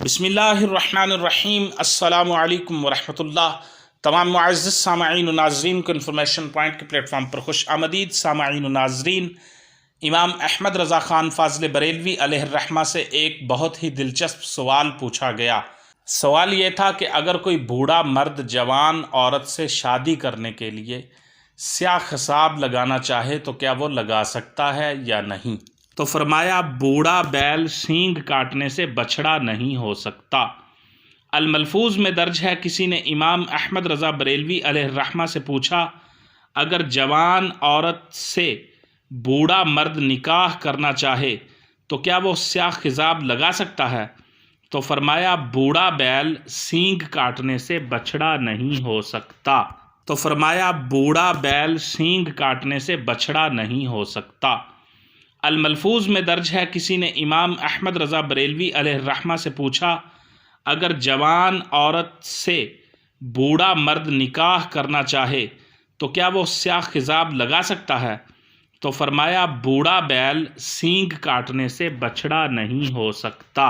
बिस्मिल्लाहिर्रहमानिर्रहीम। अस्सलामु अलैकुम वरहमतुल्लाह। तमाम मुअज़्ज़ज़ सामईन व नाज़रीन को इन्फॉर्मेशन पॉइंट के प्लेटफॉर्म पर खुश आमदीद। सामईन व नाज़रीन, इमाम अहमद रज़ा ख़ान फ़ाज़िल बरेलवी अलैहिर्रहमा से एक बहुत ही दिलचस्प सवाल पूछा गया। सवाल ये था कि अगर कोई बूढ़ा मर्द जवान औरत से शादी करने के लिए स्याह खिसाब लगाना चाहे तो क्या वो लगा सकता है या नहीं। तो फरमाया, बूढ़ा बैल सींग काटने से बछड़ा नहीं हो सकता। अल-मलफूज़ में दर्ज है, किसी ने इमाम अहमद रज़ा बरेलवी अलैहिर्रहमा से पूछा, अगर जवान औरत से बूढ़ा मर्द निकाह करना चाहे तो क्या वो स्याह खिजाब लगा सकता है। तो फरमाया, बूढ़ा बैल सींग काटने से बछड़ा नहीं हो सकता। तो फरमाया, बूढ़ा बैल सींग काटने से बछड़ा नहीं हो सकता। अल-मलफूज़ में दर्ज है, किसी ने इमाम अहमद रज़ा बरेलवी अलैहिर्रहमा से पूछा, अगर जवान औरत से बूढ़ा मर्द निकाह करना चाहे तो क्या वो स्याह खिजाब लगा सकता है। तो फरमाया, बूढ़ा बैल सींग काटने से बछड़ा नहीं हो सकता।